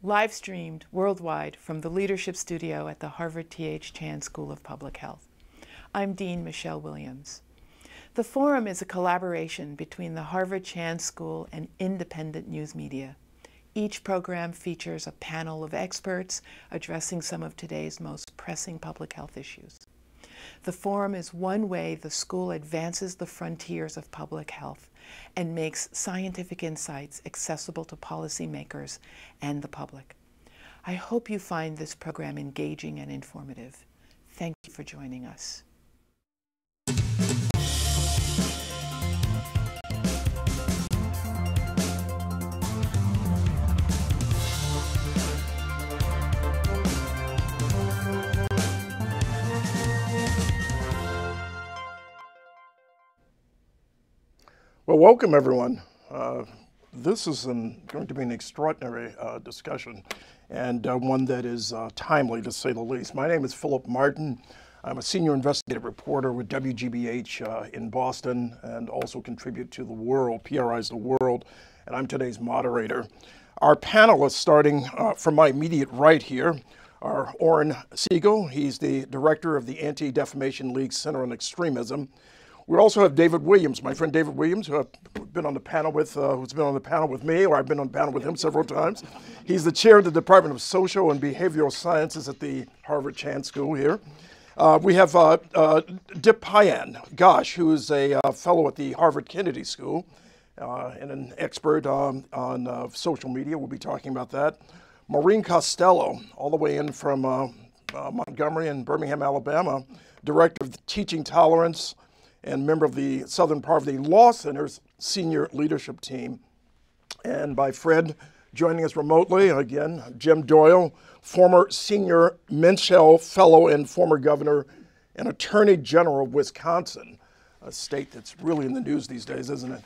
Live streamed worldwide from the Leadership Studio at the Harvard T.H. Chan School of Public Health. I'm Dean Michelle Williams. The Forum is a collaboration between the Harvard Chan School and independent news media. Each program features a panel of experts addressing some of today's most pressing public health issues. The Forum is one way the school advances the frontiers of public health and makes scientific insights accessible to policymakers and the public. I hope you find this program engaging and informative. Thank you for joining us. Well, welcome everyone. This is going to be an extraordinary discussion and one that is timely, to say the least. My name is Philip Martin. I'm a senior investigative reporter with WGBH in Boston and also contribute to The World, PRI's The World, and I'm today's moderator. Our panelists, starting from my immediate right here, are Oren Siegel. He's the director of the Anti-Defamation League Center on Extremism. We also have David Williams, my friend David Williams, who I've been on the panel with, who's been on the panel with me, or I've been on the panel with him several times. He's the chair of the Department of Social and Behavioral Sciences at the Harvard Chan School here. We have Dipayan Ghosh, who is a fellow at the Harvard Kennedy School and an expert on social media. We'll be talking about that. Maureen Costello, all the way in from Montgomery and Birmingham, Alabama, director of Teaching Tolerance and member of the Southern Poverty Law Center's senior leadership team. And by Fred, joining us remotely, again, Jim Doyle, former senior Menschel Fellow and former governor and Attorney General of Wisconsin, a state that's really in the news these days, isn't it?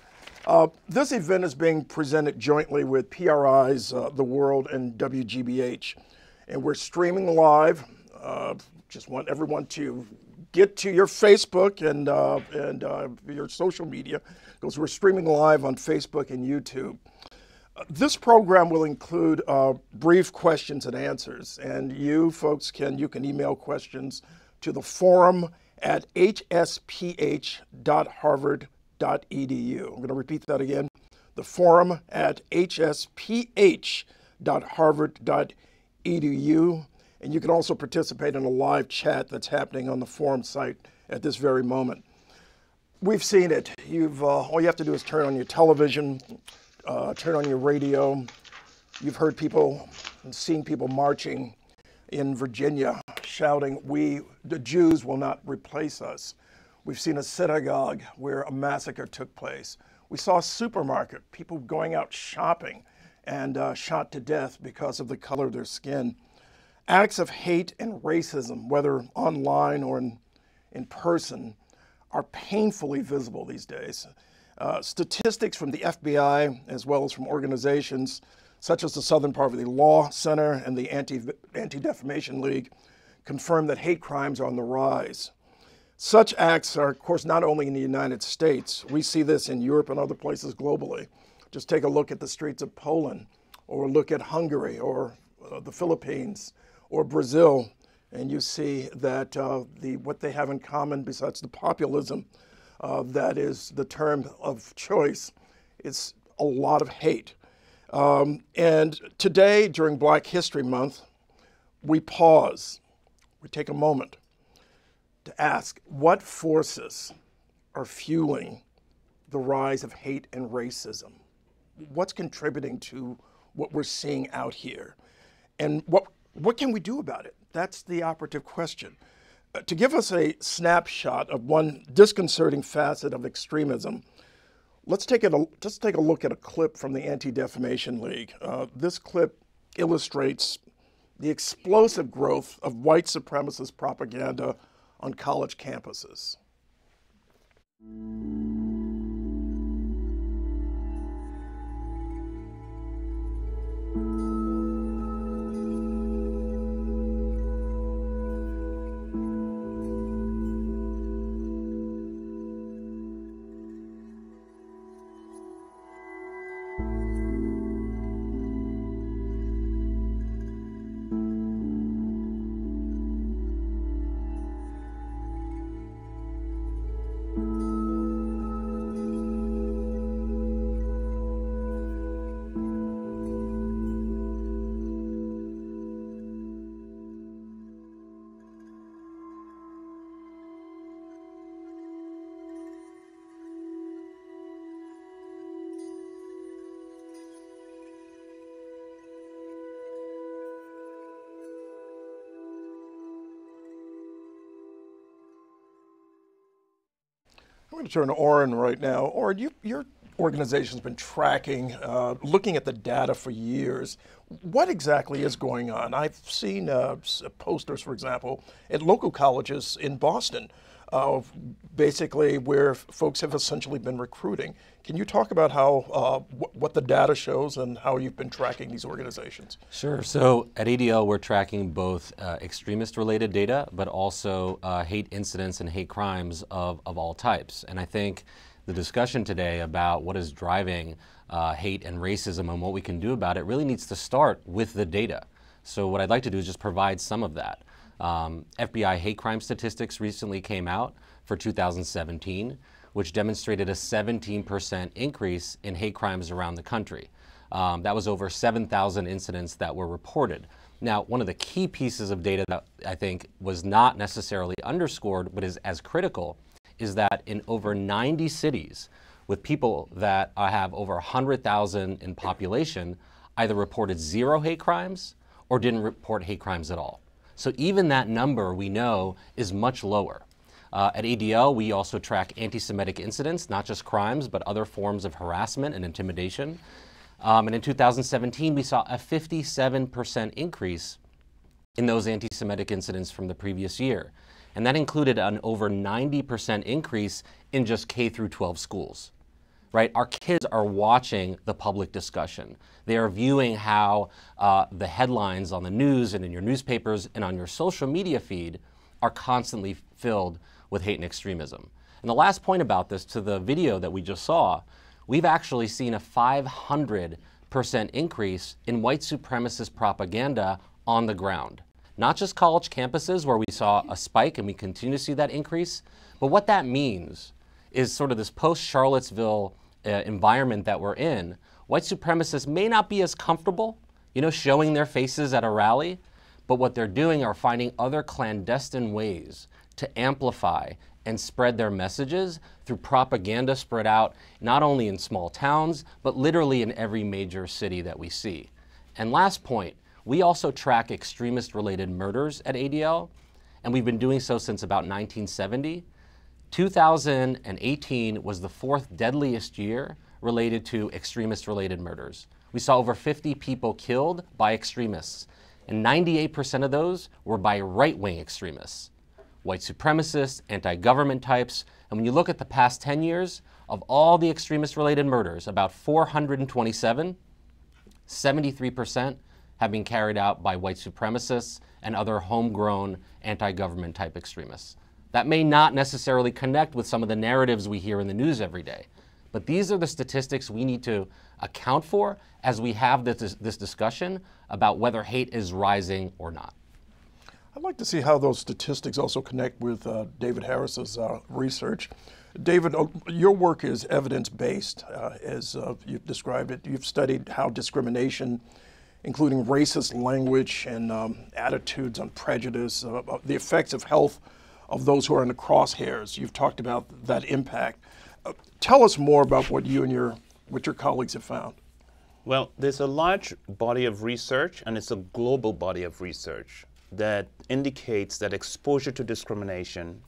This event is being presented jointly with PRI's The World and WGBH. And we're streaming live. Just want everyone to get to your Facebook and your social media, because we're streaming live on Facebook and YouTube. This program will include brief questions and answers, and you folks can email questions to the forum at hsph.harvard.edu. I'm going to repeat that again, the forum at hsph.harvard.edu. And you can also participate in a live chat that's happening on the forum site at this very moment. We've seen it. All you have to do is turn on your television, turn on your radio. You've heard people and seen people marching in Virginia shouting, the Jews will not replace us. We've seen a synagogue where a massacre took place. We saw a supermarket, people going out shopping and shot to death because of the color of their skin. Acts of hate and racism, whether online or in person, are painfully visible these days. Statistics from the FBI, as well as from organizations such as the Southern Poverty Law Center and the Anti-Defamation League, confirm that hate crimes are on the rise. Such acts are, of course, not only in the United States. We see this in Europe and other places globally. Just take a look at the streets of Poland, or look at Hungary, or the Philippines, or Brazil, and you see that what they have in common, besides the populism that is the term of choice, is a lot of hate. And today, during Black History Month, we pause, we take a moment to ask what forces are fueling the rise of hate and racism? What's contributing to what we're seeing out here? And what can we do about it? That's the operative question. To give us a snapshot of one disconcerting facet of extremism, let's take a look at a clip from the Anti-Defamation League. This clip illustrates the explosive growth of white supremacist propaganda on college campuses. I'm going to turn to Oren right now. Oren, your organization's been tracking, looking at the data for years. What exactly is going on? I've seen posters, for example, at local colleges in Boston, basically where folks have essentially been recruiting. Can you talk about how what the data shows and how you've been tracking these organizations? Sure. So at ADL, we're tracking both extremist-related data, but also hate incidents and hate crimes of all types. And I think the discussion today about what is driving hate and racism and what we can do about it really needs to start with the data. So what I'd like to do is just provide some of that. FBI hate crime statistics recently came out for 2017, which demonstrated a 17% increase in hate crimes around the country. That was over 7,000 incidents that were reported. Now, one of the key pieces of data that I think was not necessarily underscored, but is as critical, is that in over 90 cities with people that have over 100,000 in population, either reported 0 hate crimes or didn't report hate crimes at all. So even that number we know is much lower. At ADL, we also track anti-Semitic incidents, not just crimes, but other forms of harassment and intimidation. And in 2017, we saw a 57% increase in those anti-Semitic incidents from the previous year. And that included an over 90% increase in just K through 12 schools. Right? Our kids are watching the public discussion. They are viewing how the headlines on the news and in your newspapers and on your social media feed are constantly filled with hate and extremism. And the last point about this, to the video that we just saw, we've actually seen a 500% increase in white supremacist propaganda on the ground. Not just college campuses where we saw a spike and we continue to see that increase, but what that means is sort of this post-Charlottesville environment that we're in. White supremacists may not be as comfortable, showing their faces at a rally, but what they're doing are finding other clandestine ways to amplify and spread their messages through propaganda spread out not only in small towns, but literally in every major city that we see. And last point, we also track extremist-related murders at ADL, and we've been doing so since about 1970. 2018 was the 4th deadliest year related to extremist-related murders. We saw over 50 people killed by extremists, and 98% of those were by right-wing extremists, white supremacists, anti-government types. And when you look at the past 10 years, of all the extremist-related murders, about 427, 73% have been carried out by white supremacists and other homegrown anti-government type extremists. That may not necessarily connect with some of the narratives we hear in the news every day, but these are the statistics we need to account for as we have this discussion about whether hate is rising or not. I'd like to see how those statistics also connect with David Harris's research. David, your work is evidence-based, as you've described it. You've studied how discrimination, including racist language and attitudes on prejudice, the effects of health of those who are in the crosshairs. You've talked about that impact. Tell us more about what you and your colleagues have found. Well, there's a large body of research, and it's a global body of research that indicates that exposure to discrimination,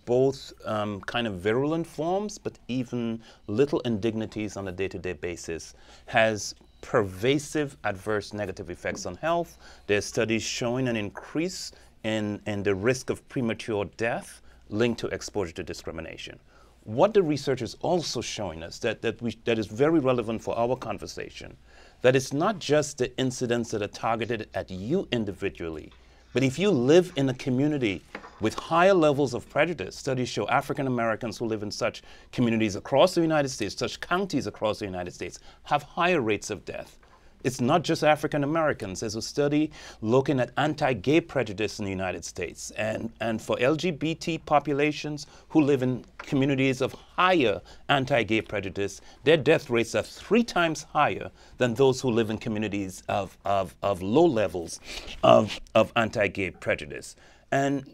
both kind of virulent forms, but even little indignities on a day-to-day basis, has pervasive adverse negative effects on health. There's studies showing an increase in the risk of premature death linked to exposure to discrimination. What the research is also showing us that is very relevant for our conversation, that it's not just the incidents that are targeted at you individually, but if you live in a community with higher levels of prejudice, studies show African Americans who live in such communities across the United States, such counties across the United States, have higher rates of death. It's not just African Americans. There's a study looking at anti-gay prejudice in the United States. And for LGBT populations who live in communities of higher anti-gay prejudice, their death rates are 3 times higher than those who live in communities of low levels of anti-gay prejudice. And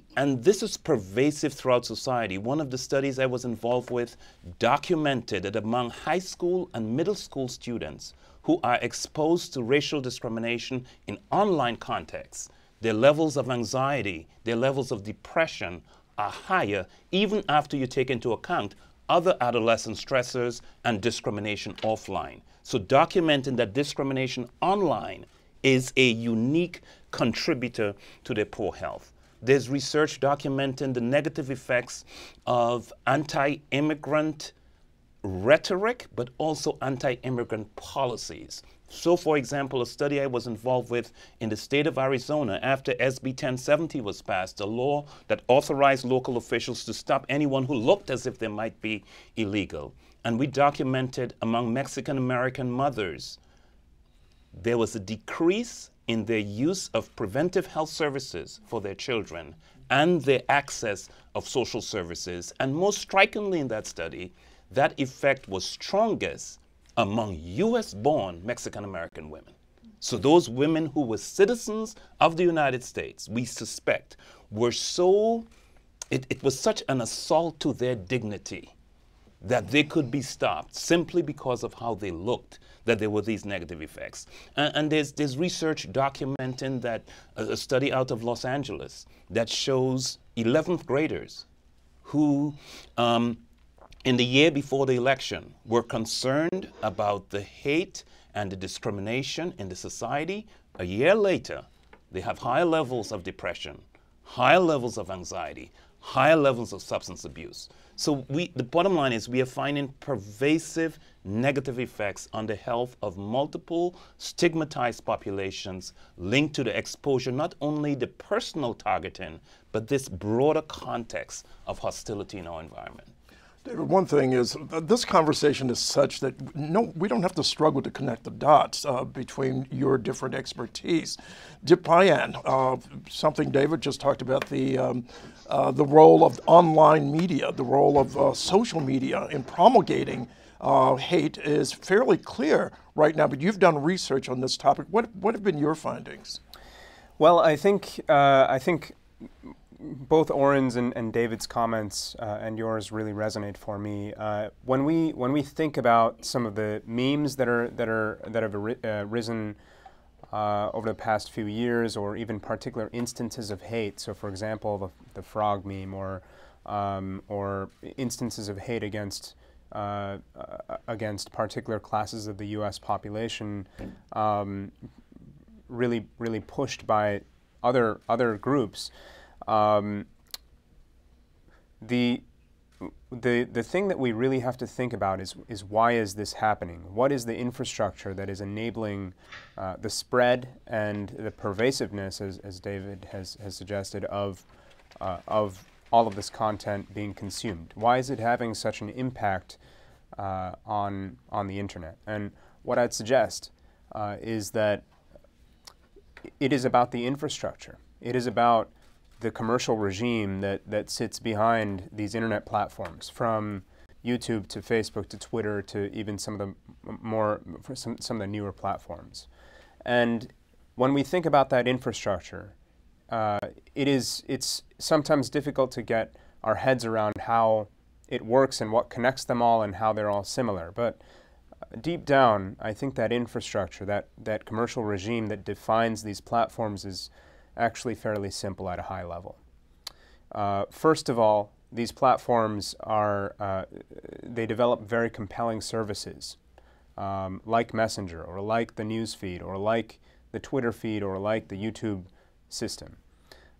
this is pervasive throughout society. One of the studies I was involved with documented that among high school and middle school students who are exposed to racial discrimination in online contexts, their levels of anxiety, their levels of depression are higher, even after you take into account other adolescent stressors, and discrimination offline. So documenting that discrimination online is a unique contributor to their poor health. There's research documenting the negative effects of anti-immigrant rhetoric, but also anti-immigrant policies. So, for example, a study I was involved with in the state of Arizona after SB 1070 was passed, a law that authorized local officials to stop anyone who looked as if they might be illegal. And we documented among Mexican-American mothers, there was a decrease in their use of preventive health services for their children and their access of social services. And most strikingly in that study, that effect was strongest among US-born Mexican-American women. So those women who were citizens of the United States, we suspect, were it was such an assault to their dignity that they could be stopped simply because of how they looked, that there were these negative effects. And there's research documenting that, a study out of Los Angeles that shows 11th graders who, in the year before the election, were concerned about the hate and the discrimination in the society. A year later, they have higher levels of depression, higher levels of anxiety, higher levels of substance abuse. So the bottom line is we are finding pervasive negative effects on the health of multiple stigmatized populations linked to the exposure, not only the personal targeting, but this broader context of hostility in our environment. David, one thing is, this conversation is such that we don't have to struggle to connect the dots between your different expertise. Dipayan, something David just talked about, the role of online media, the role of social media in promulgating hate is fairly clear right now, but you've done research on this topic. What have been your findings? Well, I think both Oren's and David's comments and yours really resonate for me. When we think about some of the memes that have risen over the past few years, or even particular instances of hate. So, for example, the frog meme, or instances of hate against particular classes of the U.S. population, really pushed by other groups. The thing that we really have to think about is why is this happening? What is the infrastructure that is enabling the spread and the pervasiveness, as David has suggested, of all of this content being consumed? Why is it having such an impact on the internet? And what I'd suggest is that it is about the infrastructure. It is about the commercial regime that sits behind these internet platforms, from YouTube to Facebook to Twitter to even some of the newer platforms. And when we think about that infrastructure, it's sometimes difficult to get our heads around how it works and what connects them all and how they're all similar. But deep down, I think that infrastructure, that commercial regime that defines these platforms, is actually fairly simple at a high level. First of all, these platforms they develop very compelling services, like Messenger, or like the news feed, or like the Twitter feed, or like the YouTube system,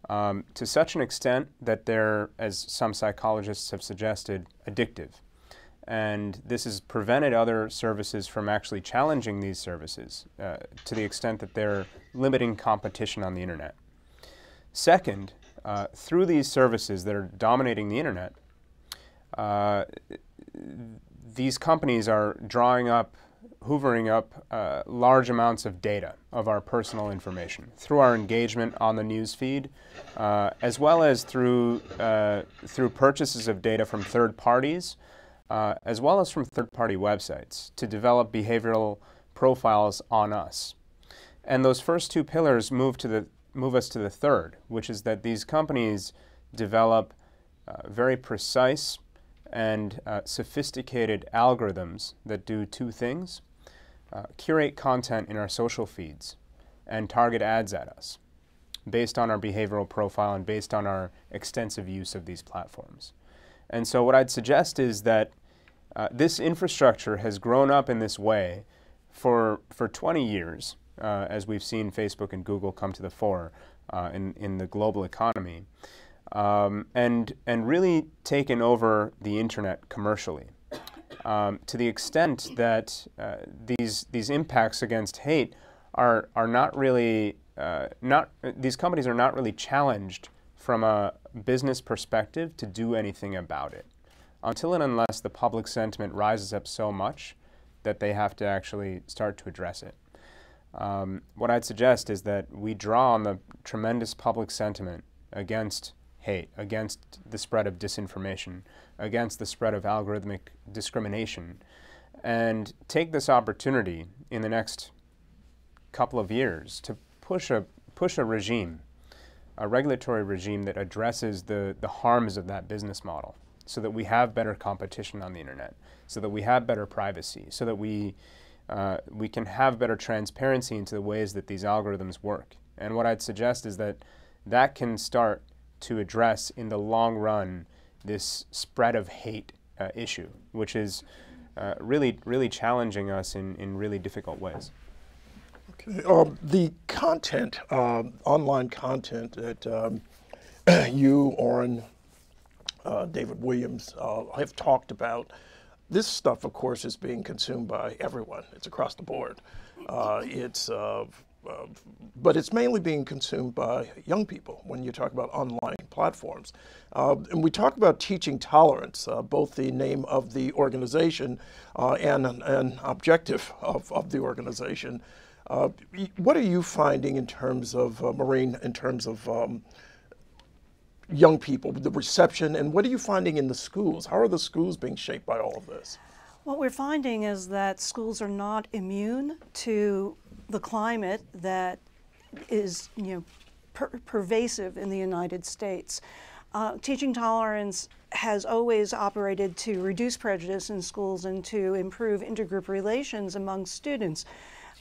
to such an extent that they're, as some psychologists have suggested, addictive. And this has prevented other services from actually challenging these services to the extent that they're limiting competition on the internet. Second, through these services that are dominating the internet, these companies are hoovering up large amounts of data of our personal information through our engagement on the news feed, as well as through purchases of data from third parties, as well as from third-party websites, to develop behavioral profiles on us. And those first two pillars move us to the third, which is that these companies develop very precise and sophisticated algorithms that do two things: curate content in our social feeds and target ads at us based on our behavioral profile and based on our extensive use of these platforms. And so what I'd suggest is that this infrastructure has grown up in this way for 20 years, as we've seen Facebook and Google come to the fore in the global economy, and really taken over the internet commercially, to the extent that these impacts against hate are not really these companies are not really challenged from a business perspective to do anything about it, until and unless the public sentiment rises up so much that they have to actually start to address it. What I'd suggest is that we draw on the tremendous public sentiment against hate, against the spread of disinformation, against the spread of algorithmic discrimination, and take this opportunity in the next couple of years to push a regime, a regulatory regime that addresses the harms of that business model, so that we have better competition on the internet, so that we have better privacy, so that we can have better transparency into the ways that these algorithms work. And what I'd suggest is that that can start to address, in the long run, this spread of hate issue, which is really challenging us in really difficult ways. Okay. The content, online content that you, Oren, David Williams have talked about, this stuff, of course, is being consumed by everyone. It's across the board. But it's mainly being consumed by young people when you talk about online platforms. And we talk about teaching tolerance, both the name of the organization and an objective of the organization. What are you finding in terms of, Maureen, in terms of young people, the reception, and what are you finding in the schools? How are the schools being shaped by all of this? What we're finding is that schools are not immune to the climate that is, pervasive in the United States. Teaching tolerance has always operated to reduce prejudice in schools and to improve intergroup relations among students.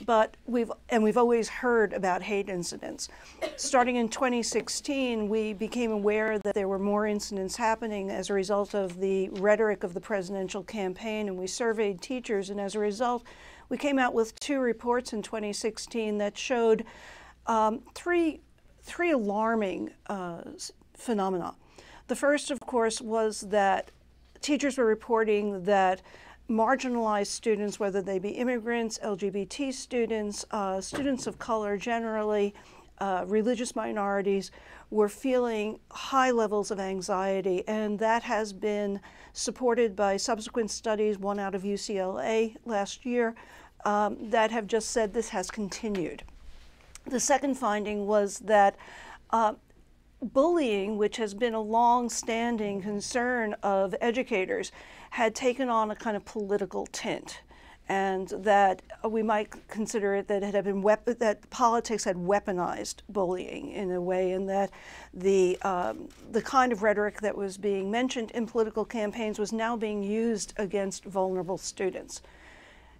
But we've always heard about hate incidents. Starting in 2016, we became aware that there were more incidents happening as a result of the rhetoric of the presidential campaign, and we surveyed teachers, and as a result, we came out with 2 reports in 2016 that showed three alarming phenomena. The first, of course, was that teachers were reporting that marginalized students, whether they be immigrants, LGBT students, students of color generally, religious minorities, were feeling high levels of anxiety, and that has been supported by subsequent studies, one out of UCLA last year, that have just said this has continued. The second finding was that bullying, which has been a long-standing concern of educators, had taken on a kind of political tint, and that we might consider it that it had been that politics had weaponized bullying in a way, and that the kind of rhetoric that was being mentioned in political campaigns was now being used against vulnerable students.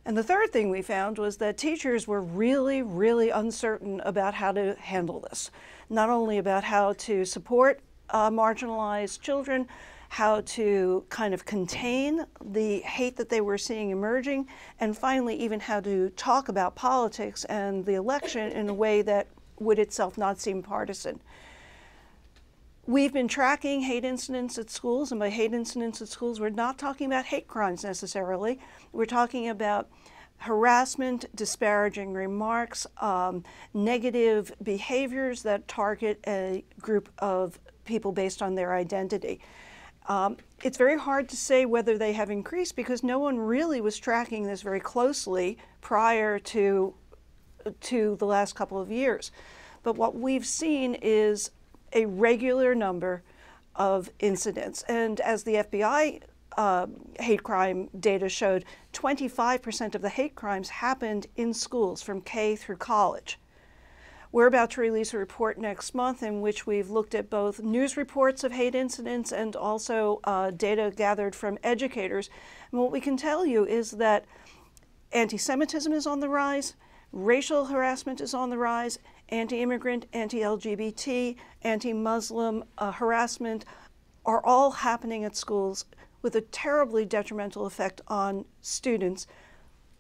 And the third thing we found was that teachers were really uncertain about how to handle this, not only about how to support marginalized children, how to kind of contain the hate that they were seeing emerging, and finally even how to talk about politics and the election in a way that would itself not seem partisan. We've been tracking hate incidents at schools, and by hate incidents at schools, we're not talking about hate crimes necessarily. We're talking about harassment, disparaging remarks, negative behaviors that target a group of people based on their identity. It's very hard to say whether they have increased because no one really was tracking this very closely prior to the last couple of years. But what we've seen is a regular number of incidents. And as the FBI hate crime data showed, 25% of the hate crimes happened in schools from K through college. We're about to release a report next month in which we've looked at both news reports of hate incidents and also data gathered from educators. And what we can tell you is that anti-Semitism is on the rise, racial harassment is on the rise, anti-immigrant, anti-LGBT, anti-Muslim harassment, are all happening at schools with a terribly detrimental effect on students,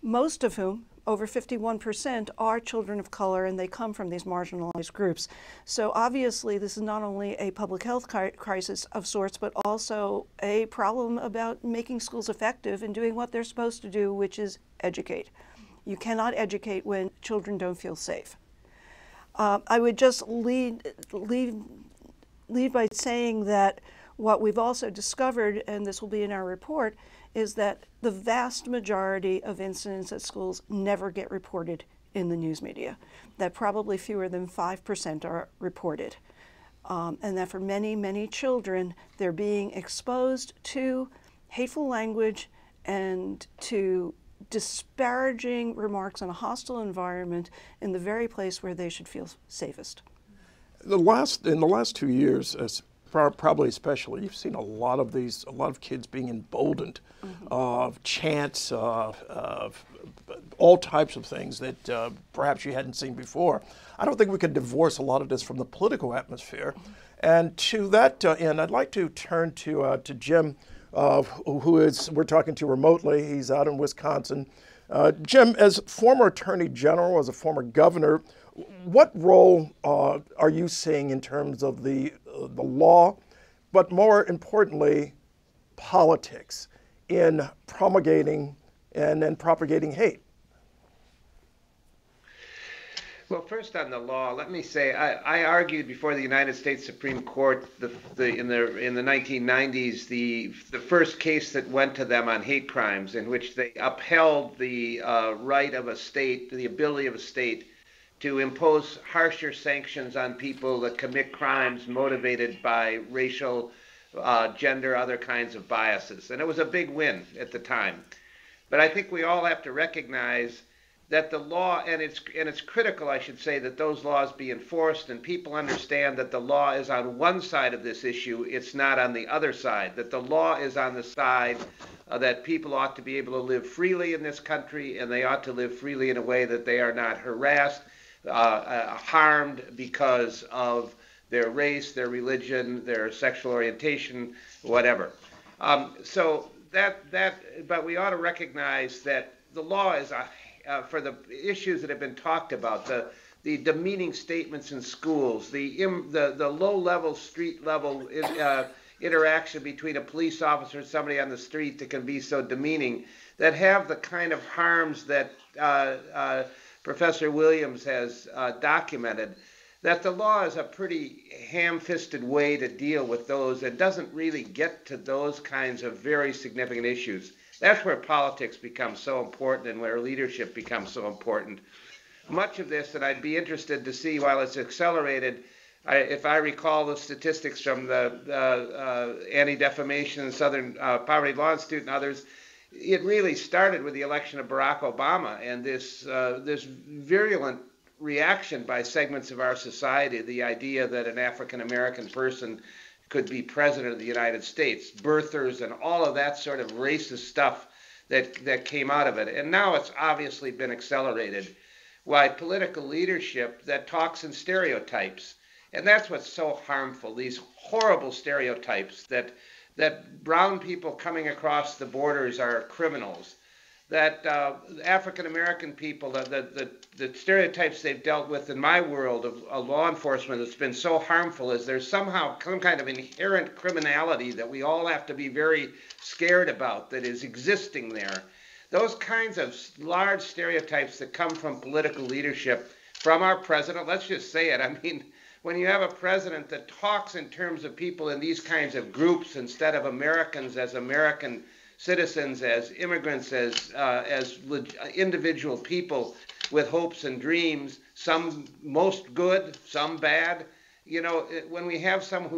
most of whom, over 51%, are children of color, and they come from these marginalized groups. So obviously this is not only a public health crisis of sorts, but also a problem about making schools effective in doing what they're supposed to do, which is educate. You cannot educate when children don't feel safe. I would just lead by saying that what we've also discovered, and this will be in our report, is that the vast majority of incidents at schools never get reported in the news media, that probably fewer than 5% are reported. And that for many, many children, they're being exposed to hateful language and to disparaging remarks in a hostile environment in the very place where they should feel safest. In the last 2 years, probably especially, you've seen a lot of kids being emboldened of chants, of all types of things that perhaps you hadn't seen before. I don't think we could divorce a lot of this from the political atmosphere. And to that end, I'd like to turn to Jim, we're talking to remotely. He's out in Wisconsin. Jim, as former Attorney General, as a former governor, what role are you seeing in terms of the law, but more importantly, politics in promulgating and then propagating hate? Well, first on the law, let me say I argued before the United States Supreme Court in the 1990s the first case that went to them on hate crimes, in which they upheld the right of a state, the ability of a state to impose harsher sanctions on people that commit crimes motivated by racial, gender, other kinds of biases. And it was a big win at the time. But I think we all have to recognize that the law, and it's critical, I should say, that those laws be enforced and people understand that the law is on one side of this issue, it's not on the other side, that the law is on the side that people ought to be able to live freely in this country, and they ought to live freely in a way that they are not harassed, harmed because of their race, their religion, their sexual orientation, whatever. But we ought to recognize that the law is for the issues that have been talked about, the demeaning statements in schools, the low-level, street-level interaction between a police officer and somebody on the street that can be so demeaning, that have the kind of harms that Professor Williams has documented, that the law is a pretty ham-fisted way to deal with those and doesn't really get to those kinds of very significant issues. That's where politics becomes so important and where leadership becomes so important. Much of this, and I'd be interested to see while it's accelerated, if I recall the statistics from the Anti-Defamation and Southern Poverty Law Institute and others, it really started with the election of Barack Obama and this virulent reaction by segments of our society, the idea that an African-American person could be president of the United States, birthers and all of that sort of racist stuff that came out of it. And now it's obviously been accelerated by political leadership that talks in stereotypes. And that's what's so harmful, these horrible stereotypes that brown people coming across the borders are criminals, that African-American people, the stereotypes they've dealt with in my world of law enforcement that's been so harmful is there's somehow some kind of inherent criminality that we all have to be very scared about that is existing there. Those kinds of large stereotypes that come from political leadership, from our president, let's just say it, I mean, when you have a president that talks in terms of people in these kinds of groups instead of Americans as American citizens, as immigrants, as individual people with hopes and dreams, some most good, some bad. You know, when we have someone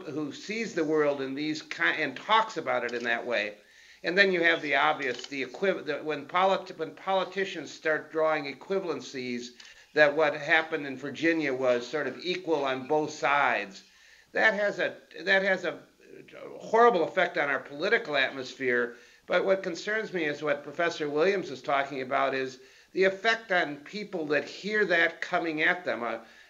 who sees the world in these and talks about it in that way, and then you have the obvious, when politicians start drawing equivalencies that what happened in Virginia was sort of equal on both sides, that has a horrible effect on our political atmosphere. But what concerns me is what Professor Williams is talking about is the effect on people that hear that coming at them.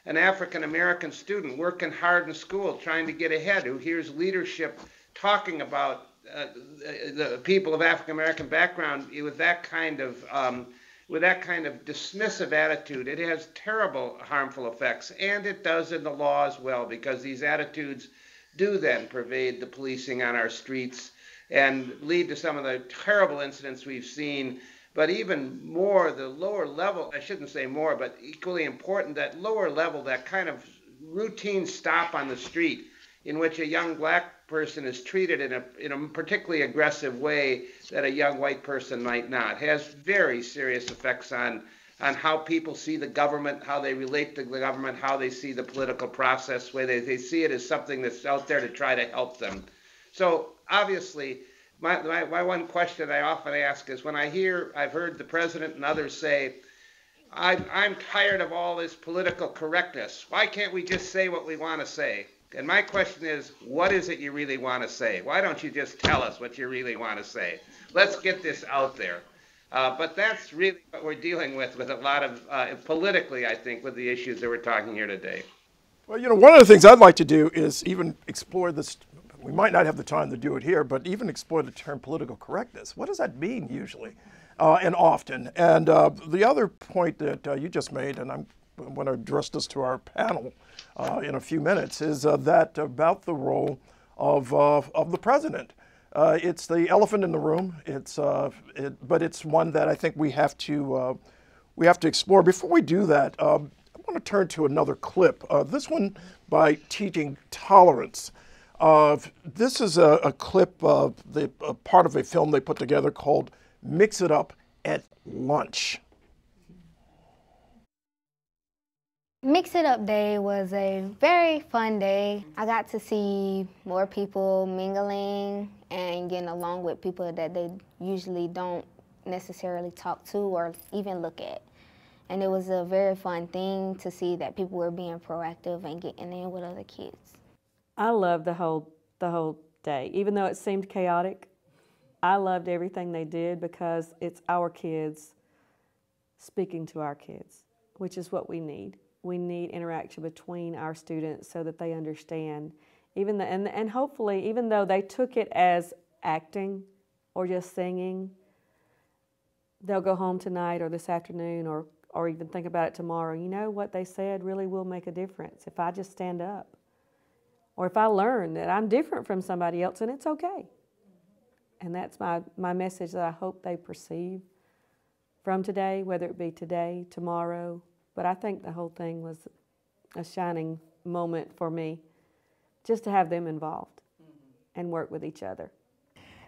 an African American student working hard in school, trying to get ahead, who hears leadership talking about the people of African American background with that kind of dismissive attitude, it has terrible harmful effects, and it does in the law as well, because these attitudes do then pervade the policing on our streets and lead to some of the terrible incidents we've seen. But even more, the lower level, I shouldn't say more, but equally important, that lower level, that kind of routine stop on the street in which a young black person is treated in a particularly aggressive way that a young white person might not, has very serious effects on how people see the government, how they relate to the government, how they see the political process, where they see it as something that's out there to try to help them. So obviously, my one question I often ask is, when I've heard the president and others say, I'm tired of all this political correctness. Why can't we just say what we want to say? And my question is, what is it you really want to say? Why don't you just tell us what you really want to say? Let's get this out there. But that's really what we're dealing with a lot of, politically, I think, with the issues that we're talking here today. Well, one of the things I'd like to do is even explore this. We might not have the time to do it here, but even explore the term political correctness. What does that mean usually and often? And the other point that you just made, and I'm going to address this to our panel in a few minutes, is that about the role of the president. It's the elephant in the room. But it's one that I think we have to explore. Before we do that, I want to turn to another clip. This one by Teaching Tolerance. This is a clip, part of a film they put together called "Mix It Up at Lunch." Mix It Up Day was a very fun day. I got to see more people mingling and getting along with people that they usually don't necessarily talk to or even look at. And it was a very fun thing to see that people were being proactive and getting in with other kids. I loved the whole day. Even though it seemed chaotic, I loved everything they did because it's our kids speaking to our kids, which is what we need. We need interaction between our students so that they understand. And hopefully, even though they took it as acting or just singing, they'll go home tonight or this afternoon or even think about it tomorrow. You know, what they said really will make a difference if I just stand up. Or if I learn that I'm different from somebody else, and it's okay. And that's my message that I hope they perceive from today, whether it be today, tomorrow. But I think the whole thing was a shining moment for me, just to have them involved and work with each other.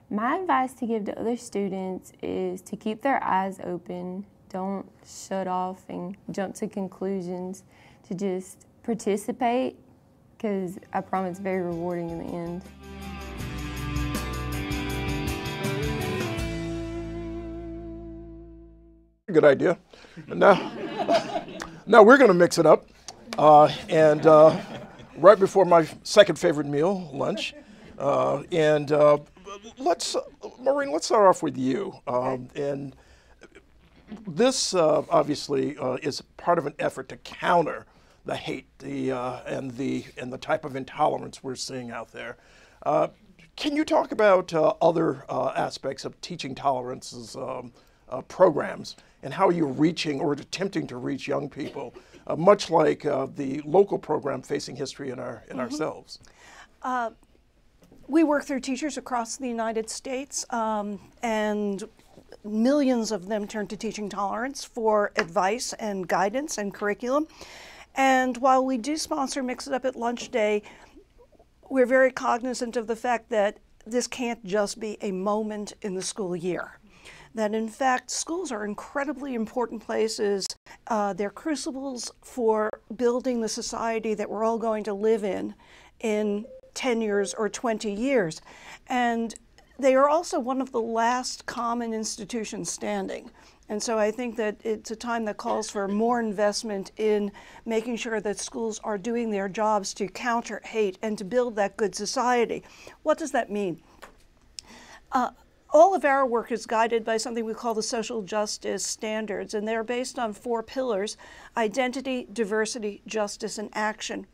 My advice to give to other students is to keep their eyes open, don't shut off and jump to conclusions, to just participate, because I promise it's very rewarding in the end. Good idea. Now we're going to mix it up. And right before my second favorite meal, lunch. Maureen, let's start off with you. And this obviously is part of an effort to counter the hate, and the type of intolerance we're seeing out there. Can you talk about other aspects of Teaching Tolerance's programs and how you're reaching or attempting to reach young people, much like the local program Facing History in Ourselves? We work through teachers across the United States, and millions of them turn to Teaching Tolerance for advice and guidance and curriculum. And while we do sponsor Mix It Up at Lunch Day, we're very cognizant of the fact that this can't just be a moment in the school year. That in fact, schools are incredibly important places. They're crucibles for building the society that we're all going to live in 10 years or 20 years. And they are also one of the last common institutions standing. And so I think that it's a time that calls for more investment in making sure that schools are doing their jobs to counter hate and to build that good society. What does that mean? all of our work is guided by something we call the social justice standards, and they're based on 4 pillars: identity, diversity, justice, and action.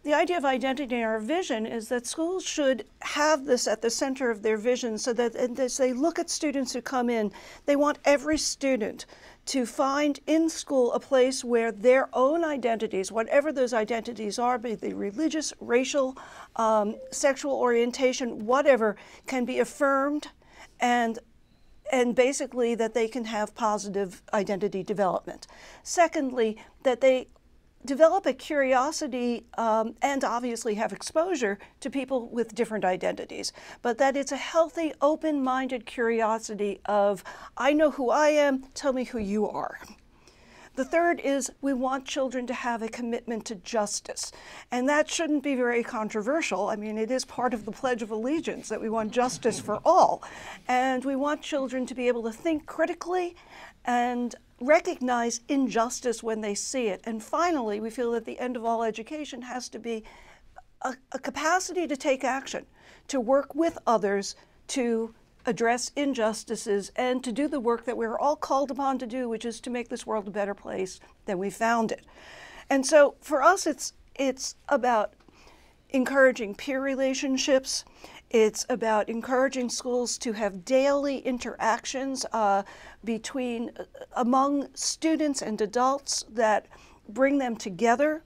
The idea of identity in our vision is that schools should have this at the center of their vision, so that as they look at students who come in, they want every student to find in school a place where their own identities, whatever those identities are, be they religious, racial, sexual orientation, whatever, can be affirmed, and basically that they can have positive identity development. Secondly, that they develop a curiosity and obviously have exposure to people with different identities, but that it's a healthy, open-minded curiosity of, I know who I am, tell me who you are. The third is we want children to have a commitment to justice, and that shouldn't be very controversial. I mean, it is part of the Pledge of Allegiance that we want justice for all, and we want children to be able to think critically and recognize injustice when they see it. And finally, we feel that the end of all education has to be a capacity to take action, to work with others to address injustices, and to do the work that we're all called upon to do, which is to make this world a better place than we found it. And so for us, it's about encouraging peer relationships. It's about encouraging schools to have daily interactions among students and adults that bring them together.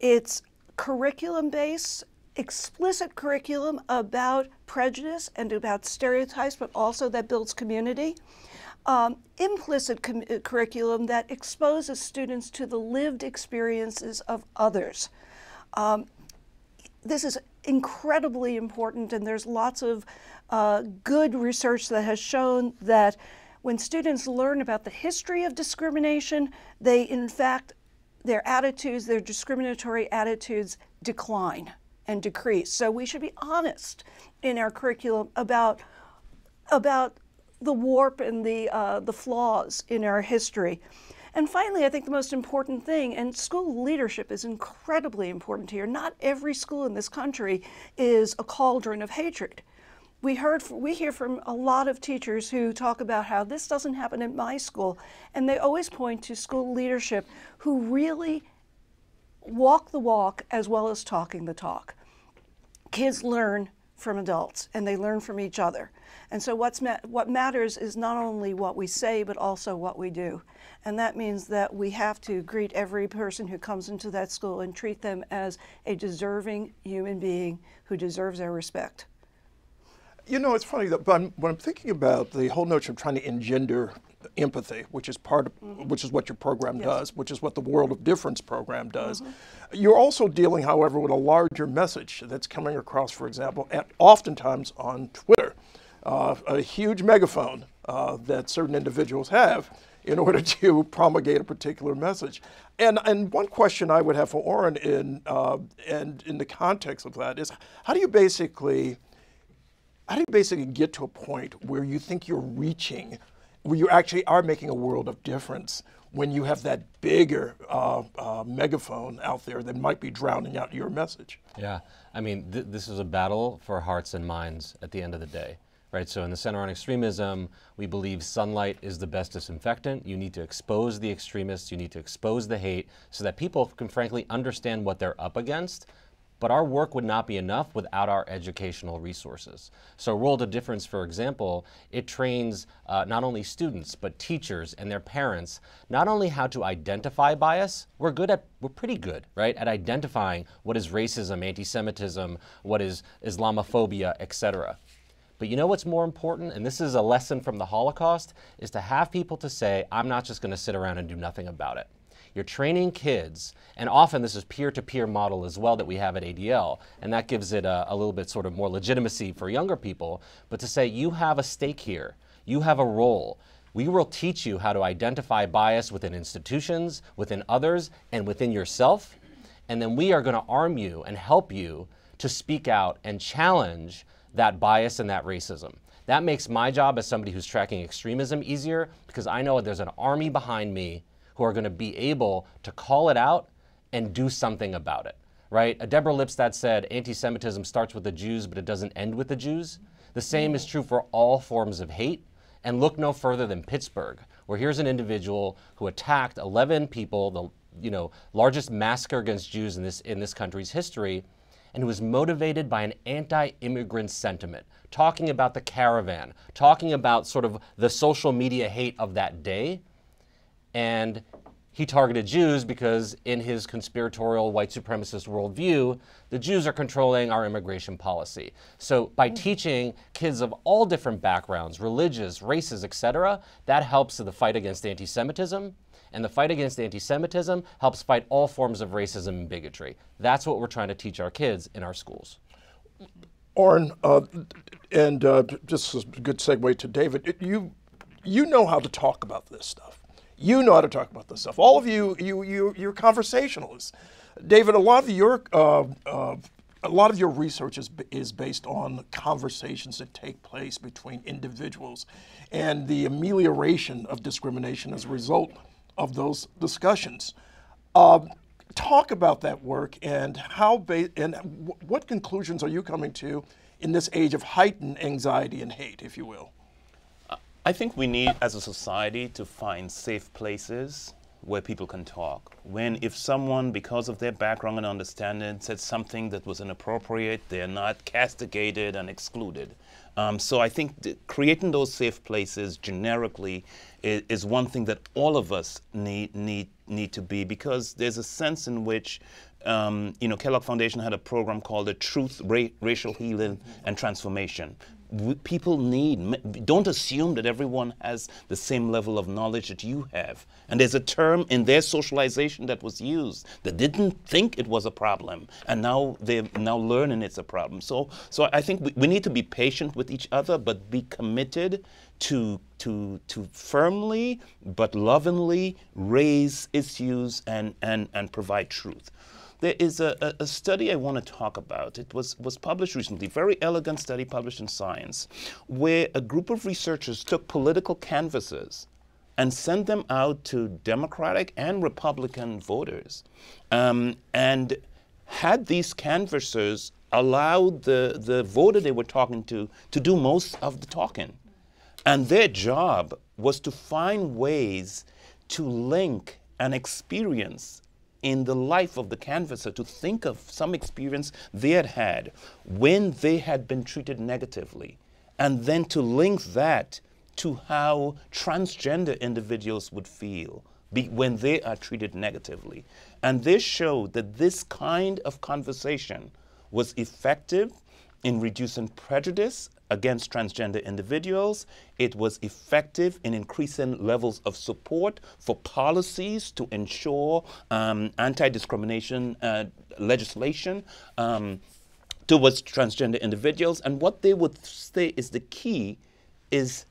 It's curriculum-based, explicit curriculum about prejudice and about stereotypes, but also that builds community. Implicit curriculum that exposes students to the lived experiences of others. This is incredibly important, and there's lots of good research that has shown that when students learn about the history of discrimination, they, in fact, their attitudes, their discriminatory attitudes decline and decrease. So we should be honest in our curriculum about the warp and the flaws in our history. And finally, I think the most important thing, and school leadership is incredibly important here. Not every school in this country is a cauldron of hatred. We hear from a lot of teachers who talk about how this doesn't happen at my school, and they always point to school leadership who really walk the walk as well as talking the talk. Kids learn from adults, and they learn from each other. And so what matters is not only what we say, but also what we do. And that means that we have to greet every person who comes into that school and treat them as a deserving human being who deserves our respect. You know, it's funny that when I'm thinking about the whole notion of trying to engender empathy, which is which is what your program does, which is what the World of Difference program does. You're also dealing, however, with a larger message that's coming across, for example, oftentimes on Twitter, a huge megaphone that certain individuals have in order to promulgate a particular message. And one question I would have for Oren and in the context of that is, how do you basically get to a point where you think you're reaching, where you actually are making a world of difference when you have that bigger megaphone out there that might be drowning out your message? Yeah, I mean, this is a battle for hearts and minds at the end of the day, right? So in the Center on Extremism, we believe sunlight is the best disinfectant. You need to expose the extremists, you need to expose the hate so that people can frankly understand what they're up against. But our work would not be enough without our educational resources. So World of Difference, for example, it trains not only students, but teachers and their parents, not only how to identify bias, we're pretty good, right, at identifying what is racism, anti-Semitism, what is Islamophobia, etc. But you know what's more important, and this is a lesson from the Holocaust, is to have people to say, I'm not just gonna sit around and do nothing about it. You're training kids, and often this is peer-to-peer model as well that we have at ADL, and that gives it a little bit sort of more legitimacy for younger people, but to say you have a stake here, you have a role. We will teach you how to identify bias within institutions, within others, and within yourself, and then we are going to arm you and help you to speak out and challenge that bias and that racism. That makes my job as somebody who's tracking extremism easier because I know there's an army behind me who are going to be able to call it out and do something about it, right? Deborah Lipstadt said, anti-Semitism starts with the Jews, but it doesn't end with the Jews. The same is true for all forms of hate. And look no further than Pittsburgh, where here's an individual who attacked 11 people, the largest massacre against Jews in this country's history, and who was motivated by an anti-immigrant sentiment, talking about the caravan, talking about sort of the social media hate of that day. And he targeted Jews because in his conspiratorial white supremacist worldview, the Jews are controlling our immigration policy. So by teaching kids of all different backgrounds, religious, races, etc., that helps in the fight against anti-Semitism. And the fight against anti-Semitism helps fight all forms of racism and bigotry. That's what we're trying to teach our kids in our schools. Oren, and just a good segue to David, you know how to talk about this stuff. You know how to talk about this stuff. All of you're conversationalists. David, a lot of your research is based on conversations that take place between individuals and the amelioration of discrimination as a result of those discussions. Talk about that work and what conclusions are you coming to in this age of heightened anxiety and hate, if you will? I think we need, as a society, to find safe places where people can talk. If someone, because of their background and understanding, said something that was inappropriate, they're not castigated and excluded. So I think creating those safe places generically is one thing that all of us need to be, because there's a sense in which Kellogg Foundation had a program called the Truth, Racial Healing and Transformation. People don't assume that everyone has the same level of knowledge that you have. And there's a term in their socialization that was used that didn't think it was a problem, and now they're learning it's a problem. So I think we need to be patient with each other, but be committed to firmly but lovingly raise issues and provide truth. There is a study I want to talk about. It was published recently, very elegant study published in Science, where a group of researchers took political canvases and sent them out to Democratic and Republican voters, and had these canvassers allow the voter they were talking to do most of the talking. And their job was to find ways to link an experience in the life of the canvasser, to think of some experience they had when they had been treated negatively, and then to link that to how transgender individuals would feel when they are treated negatively. And this showed that this kind of conversation was effective in reducing prejudice against transgender individuals. It was effective in increasing levels of support for policies to ensure anti-discrimination legislation towards transgender individuals. And what they would say is the key is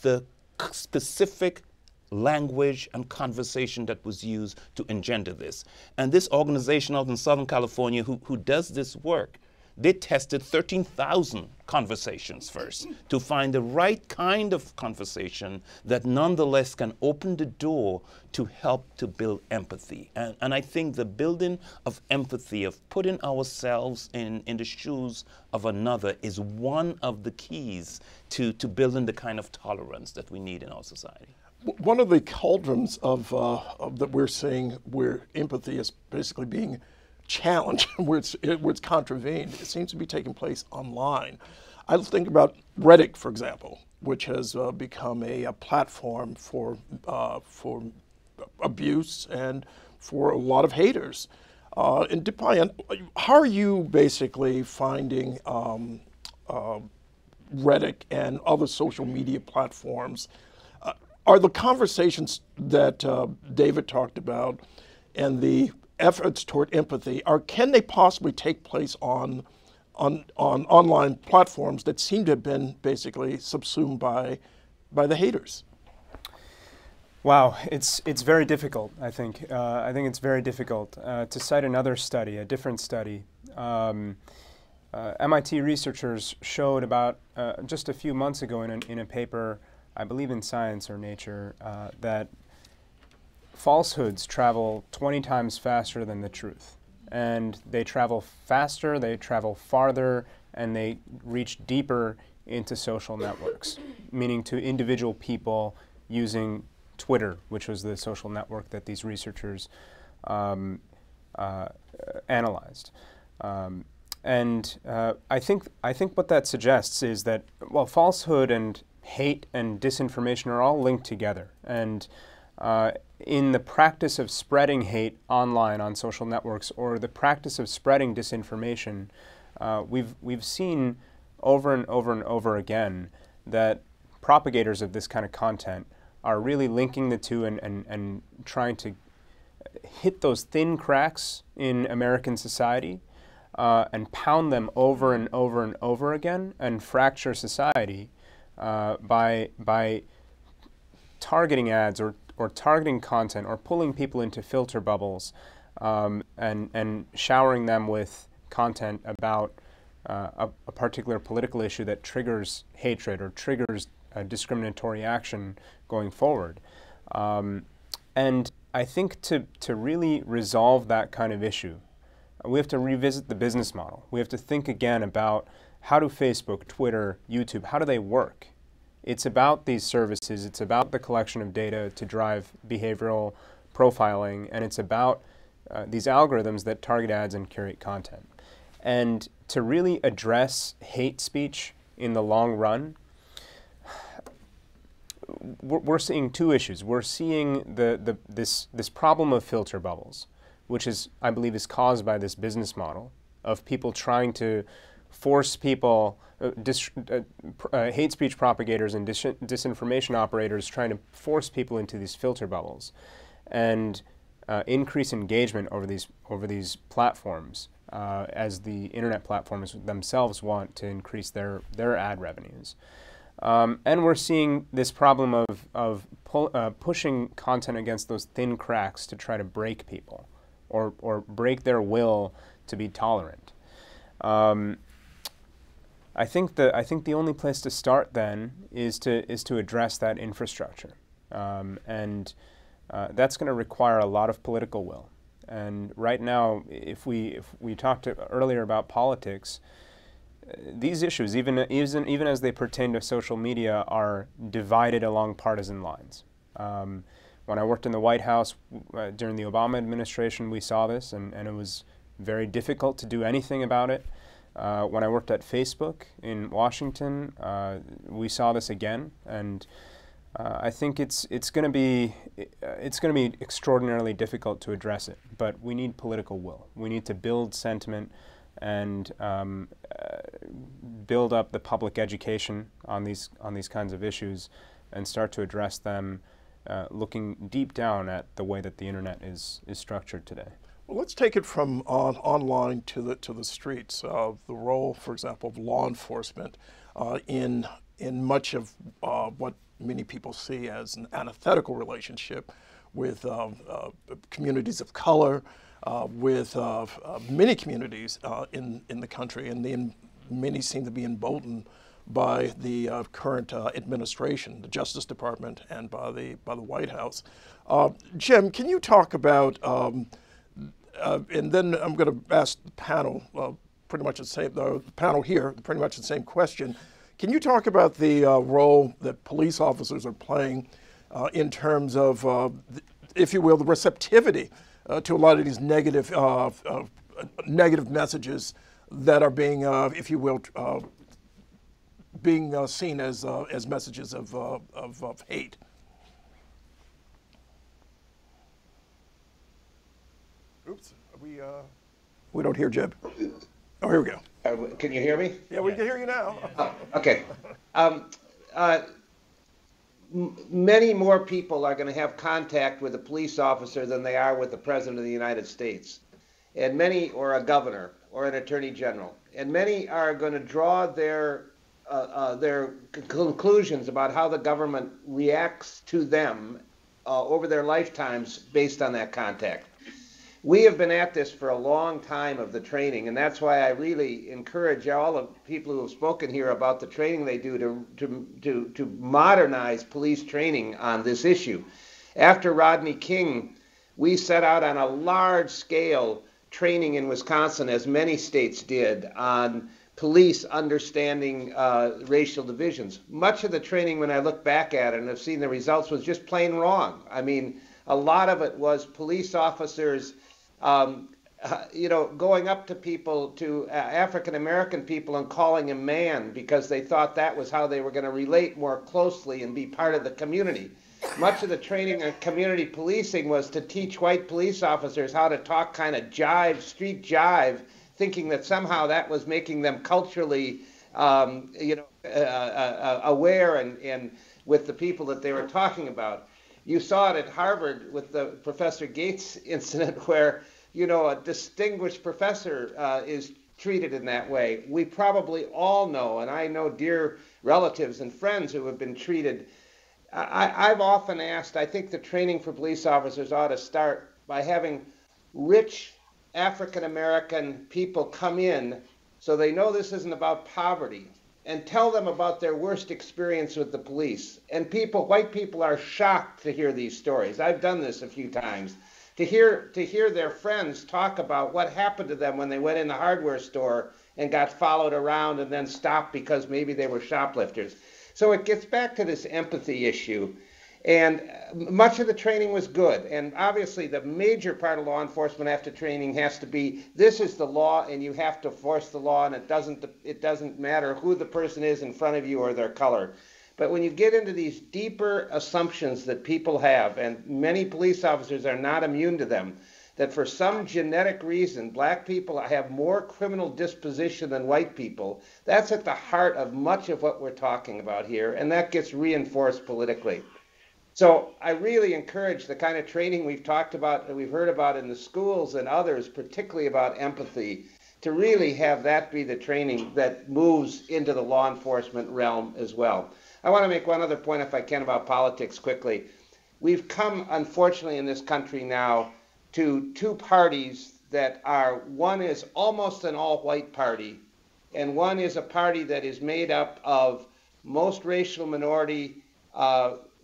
the specific language and conversation that was used to engender this. And this organization out in Southern California who does this work, they tested 13,000 conversations first to find the right kind of conversation that nonetheless can open the door to help to build empathy. And I think the building of empathy, of putting ourselves in the shoes of another, is one of the keys to building the kind of tolerance that we need in our society. One of the cauldrons that we're seeing where empathy is basically being challenged, where it's contravened, it seems to be taking place online. I think about Reddit, for example, which has become a platform for abuse and for a lot of haters. And Dipayan, how are you basically finding Reddit and other social media platforms? Are the conversations that David talked about and the efforts toward empathy, can they possibly take place on online platforms that seem to have been basically subsumed by the haters? Wow, it's very difficult, I think. I think it's very difficult. To cite another study, a different study, MIT researchers showed about just a few months ago in a paper, I believe in Science or Nature, that falsehoods travel 20 times faster than the truth. and they travel faster, they travel farther, and they reach deeper into social networks, meaning to individual people using Twitter, which was the social network that these researchers analyzed. I think what that suggests is that, well, falsehood and hate and disinformation are all linked together. And in the practice of spreading hate online on social networks, or the practice of spreading disinformation, we've seen over and over and over again that propagators of this kind of content are really linking the two and trying to hit those thin cracks in American society and pound them over and over and over again and fracture society by targeting ads or targeting content or pulling people into filter bubbles and showering them with content about a particular political issue that triggers hatred or triggers discriminatory action going forward. And I think to really resolve that kind of issue, we have to revisit the business model. We have to think again about how do Facebook, Twitter, YouTube, how do they work? It's about these services, it's about the collection of data to drive behavioral profiling, and it's about these algorithms that target ads and curate content. And to really address hate speech in the long run, we're seeing two issues. We're seeing this problem of filter bubbles, which is, I believe, is caused by this business model of people trying to force people, hate speech propagators and disinformation operators trying to force people into these filter bubbles and increase engagement over these platforms as the internet platforms themselves want to increase their ad revenues. And we're seeing this problem of pushing content against those thin cracks to try to break people or break their will to be tolerant. I think the only place to start then is to address that infrastructure, and that's going to require a lot of political will. And right now, if we talked earlier about politics, these issues, even as they pertain to social media, are divided along partisan lines. When I worked in the White House during the Obama administration, we saw this, and it was very difficult to do anything about it. When I worked at Facebook in Washington, we saw this again, and I think it's going to be extraordinarily difficult to address it. But we need political will. We need to build sentiment and build up the public education on these kinds of issues, and start to address them, looking deep down at the way that the internet is structured today. Well, let's take it from online to the streets. The role, for example, of law enforcement in much of what many people see as an antithetical relationship with communities of color, with many communities in the country, and many seem to be emboldened by the current administration, the Justice Department, and by the White House. Jim, can you talk about? And then I'm going to ask the panel pretty much the panel here, pretty much the same question. Can you talk about the role that police officers are playing in terms of, if you will, the receptivity to a lot of these negative messages that are being, if you will, being seen as messages of hate? Oops, we don't hear Jeb. Oh, here we go. Can you hear me? Yeah, we can hear you now. Oh, okay. Many more people are going to have contact with a police officer than they are with the President of the United States, and many, or a governor, or an attorney general, and many are going to draw their conclusions about how the government reacts to them over their lifetimes based on that contact. We have been at this for a long time of the training, and that's why I really encourage all the people who have spoken here about the training they do to modernize police training on this issue. After Rodney King, we set out on a large scale training in Wisconsin, as many states did, on police understanding racial divisions. Much of the training, when I look back at it and have seen the results, was just plain wrong. I mean, a lot of it was police officers, going up to people, to African American people, and calling them man because they thought that was how they were going to relate more closely and be part of the community. Much of the training on community policing was to teach white police officers how to talk kind of jive, street jive, thinking that somehow that was making them culturally, aware and with the people that they were talking about. You saw it at Harvard with the Professor Gates incident, where a distinguished professor is treated in that way. We probably all know, and I know dear relatives and friends who have been treated. I've often asked, I think the training for police officers ought to start by having rich African American people come in so they know this isn't about poverty, and tell them about their worst experience with the police. And white people are shocked to hear these stories. I've done this a few times. To hear their friends talk about what happened to them when they went in the hardware store and got followed around and then stopped because maybe they were shoplifters. So it gets back to this empathy issue. And much of the training was good. And obviously the major part of law enforcement after training has to be, this is the law and you have to force the law, and it doesn't matter who the person is in front of you or their color. But when you get into these deeper assumptions that people have, and many police officers are not immune to them, that for some genetic reason, black people have more criminal disposition than white people, that's at the heart of much of what we're talking about here, and that gets reinforced politically. So I really encourage the kind of training we've talked about, that we've heard about in the schools and others, particularly about empathy, to really have that be the training that moves into the law enforcement realm as well. I want to make one other point, if I can, about politics quickly. We've come, unfortunately, in this country now to two parties that are, one is almost an all-white party, and one is a party that is made up of most racial minority,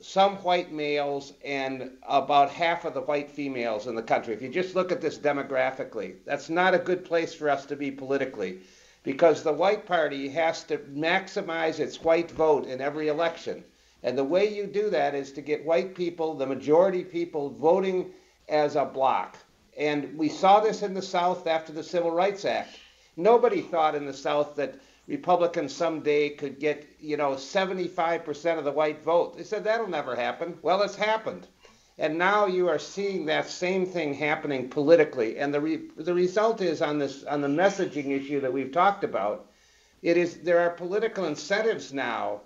some white males, and about half of the white females in the country. If you just look at this demographically, that's not a good place for us to be politically, because the white party has to maximize its white vote in every election. And the way you do that is to get white people, the majority people, voting as a bloc. And we saw this in the South after the Civil Rights Act. Nobody thought in the South that Republicans someday could get, 75% of the white vote. They said that'll never happen. Well, it's happened. And now you are seeing that same thing happening politically. And the result is on the messaging issue that we've talked about, there are political incentives now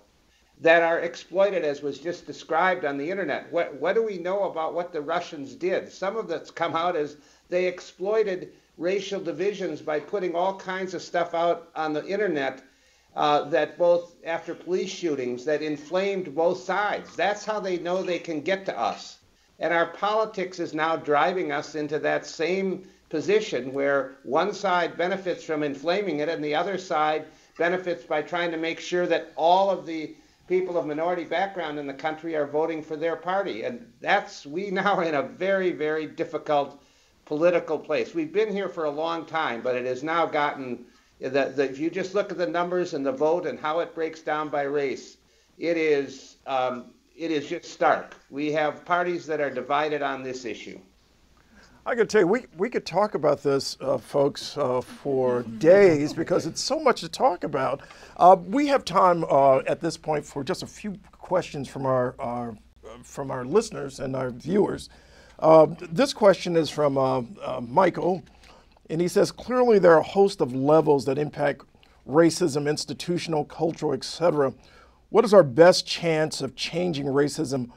that are exploited, as was just described on the internet. What do we know about what the Russians did? Some of that's come out as they exploited racial divisions by putting all kinds of stuff out on the internet that both after police shootings that inflamed both sides. That's how they know they can get to us. And our politics is now driving us into that same position where one side benefits from inflaming it and the other side benefits by trying to make sure that all of the people of minority background in the country are voting for their party. And we now are in a very, very difficult political place. We've been here for a long time, but it has now gotten, if you just look at the numbers and the vote and how it breaks down by race, it is just stark. We have parties that are divided on this issue. I got to tell you, we could talk about this, folks, for days because it's so much to talk about. We have time at this point for just a few questions from our listeners and our viewers. This question is from Michael, and he says, clearly there are a host of levels that impact racism, institutional, cultural, etc. What is our best chance of changing racism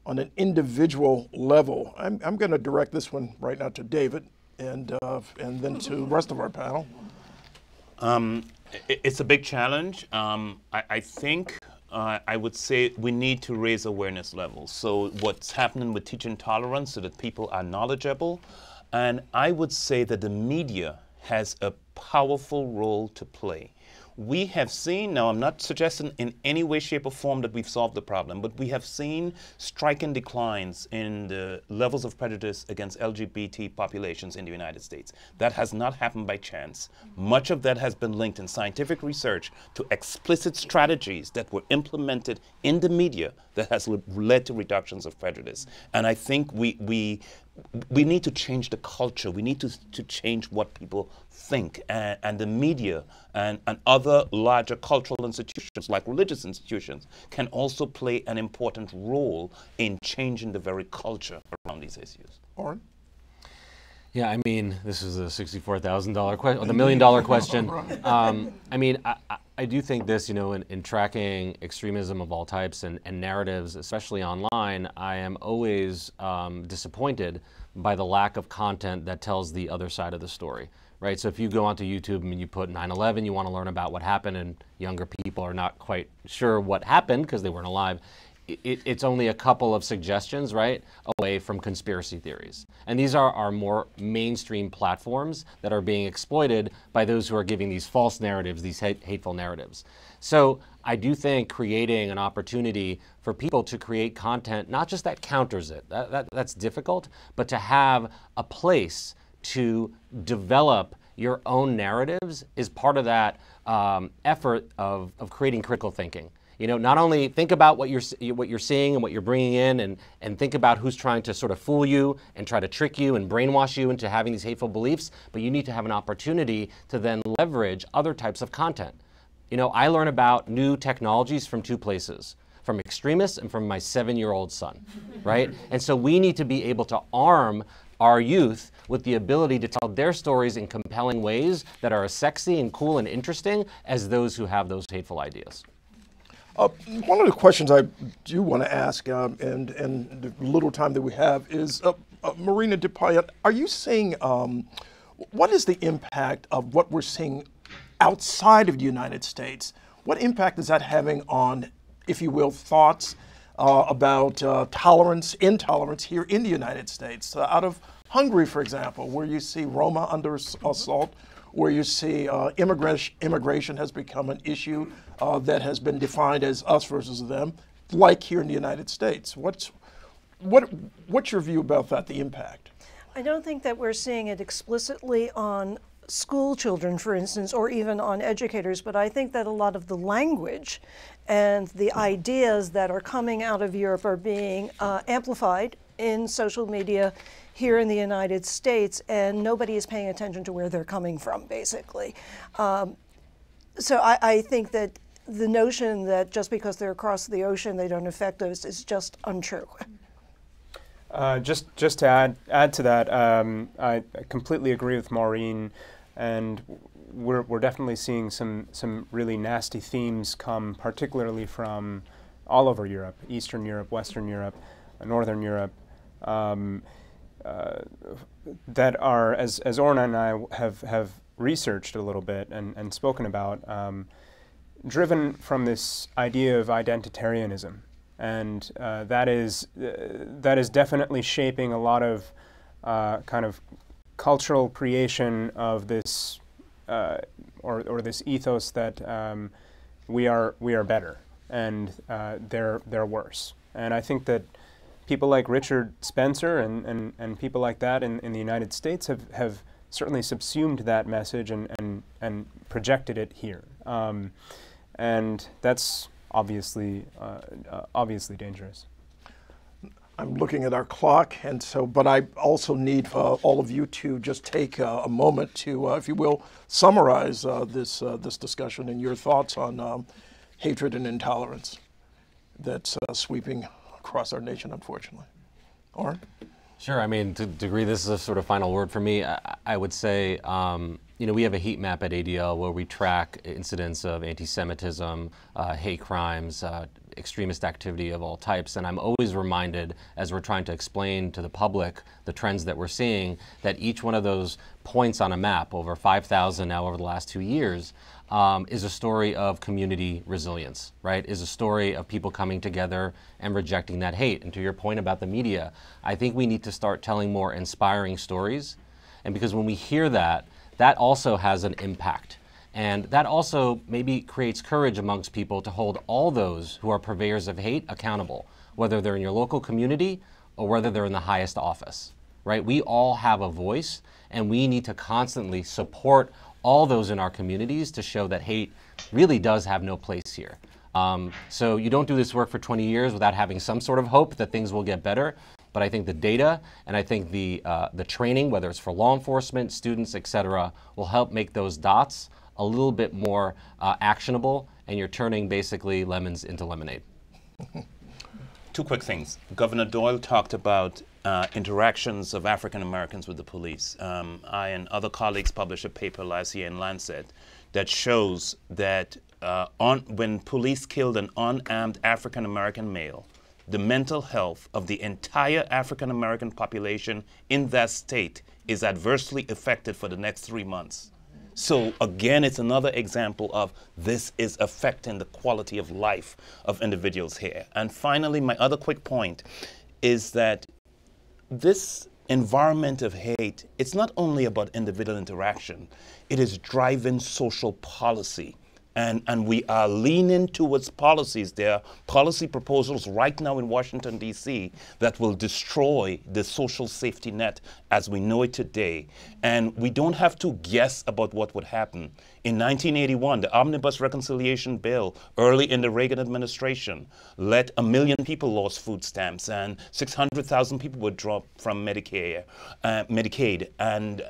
on an individual level? I'm going to direct this one right now to David and then to the rest of our panel. It's a big challenge. I think I would say we need to raise awareness levels. So what's happening with teaching tolerance so that people are knowledgeable. And I would say that the media has a powerful role to play. we have seen, now I'm not suggesting in any way, shape, or form that we've solved the problem, but we have seen striking declines in the levels of prejudice against LGBT populations in the United States. That has not happened by chance. Much of that has been linked in scientific research to explicit strategies that were implemented in the media that has led to reductions of prejudice. And I think we need to change the culture. We need to change what people think. And the media and other larger cultural institutions, like religious institutions, can also play an important role in changing the very culture around these issues. Oren? Yeah, I mean, this is a $64,000 question, or the $1 million question. I mean, I do think this, you know, in tracking extremism of all types and narratives, especially online, I am always disappointed by the lack of content that tells the other side of the story, right? So if you go onto YouTube and you put 9/11, you want to learn about what happened, and younger people are not quite sure what happened because they weren't alive, it's only a couple of suggestions, right, away from conspiracy theories. And these are our more mainstream platforms that are being exploited by those who are giving these false narratives, these hateful narratives. So I do think creating an opportunity for people to create content, not just that counters it, that's difficult, but to have a place to develop your own narratives is part of that effort of creating critical thinking. You know, not only think about what you're seeing and what you're bringing in, and think about who's trying to sort of fool you and try to trick you and brainwash you into having these hateful beliefs, but you need to have an opportunity to then leverage other types of content. You know, I learn about new technologies from two places, from extremists and from my 7-year-old son, right? And so we need to be able to arm our youth with the ability to tell their stories in compelling ways that are as sexy and cool and interesting as those who have those hateful ideas. One of the questions I do want to ask, and the little time that we have, is, Marina DePayet, are you seeing, what is the impact of what we're seeing outside of the United States? What impact is that having on, if you will, thoughts about intolerance here in the United States? Out of Hungary, for example, where you see Roma under assault, where you see immigration has become an issue that has been defined as us versus them, like here in the United States. What's your view about that, the impact? I don't think that we're seeing it explicitly on school children, for instance, or even on educators, but I think that a lot of the language and the ideas that are coming out of Europe are being amplified in social media here in the United States, and nobody is paying attention to where they're coming from, basically. So I think that the notion that just because they're across the ocean they don't affect us is just untrue. Just to add to that, I completely agree with Maureen, and we're definitely seeing some really nasty themes come, particularly from all over Europe, Eastern Europe, Western Europe, Northern Europe, that are, as Orna and I have researched a little bit and spoken about, driven from this idea of identitarianism. And that is definitely shaping a lot of kind of cultural creation of this or this ethos that we are better and they're worse. And I think that people like Richard Spencer and people like that in the United States have certainly subsumed that message and projected it here, and that's obviously dangerous. I'm looking at our clock, and so, but I also need all of you to just take a moment to, if you will, summarize this discussion and your thoughts on hatred and intolerance that's sweeping across our nation, unfortunately. Oren? Sure. I mean, to degree, this is a sort of final word for me. I would say, you know, we have a heat map at ADL where we track incidents of anti-Semitism, hate crimes, extremist activity of all types. And I'm always reminded, as we're trying to explain to the public the trends that we're seeing, that each one of those points on a map, over 5,000 now over the last 2 years, is a story of community resilience, right? Is a story of people coming together and rejecting that hate. And to your point about the media, I think we need to start telling more inspiring stories. And because when we hear that, that also has an impact. And that also maybe creates courage amongst people to hold all those who are purveyors of hate accountable, whether they're in your local community or whether they're in the highest office, right? We all have a voice, and we need to constantly support all those in our communities to show that hate really does have no place here. So you don't do this work for 20 years without having some sort of hope that things will get better. But I think the data and I think the training, whether it's for law enforcement, students, et cetera, will help make those dots a little bit more actionable, and you're turning basically lemons into lemonade. Two quick things. Governor Doyle talked about interactions of African Americans with the police. I and other colleagues published a paper last year in Lancet that shows that when police killed an unarmed African American male, the mental health of the entire African American population in that state is adversely affected for the next 3 months. So again, it's another example of this is affecting the quality of life of individuals here. And finally, my other quick point is that this environment of hate, it's not only about individual interaction, it is driving social policy. And we are leaning towards policies. There are policy proposals right now in Washington, D.C. that will destroy the social safety net as we know it today. And we don't have to guess about what would happen. In 1981, the Omnibus Reconciliation Bill, early in the Reagan administration, let 1 million people lose food stamps and 600,000 people were dropped from Medicaid, and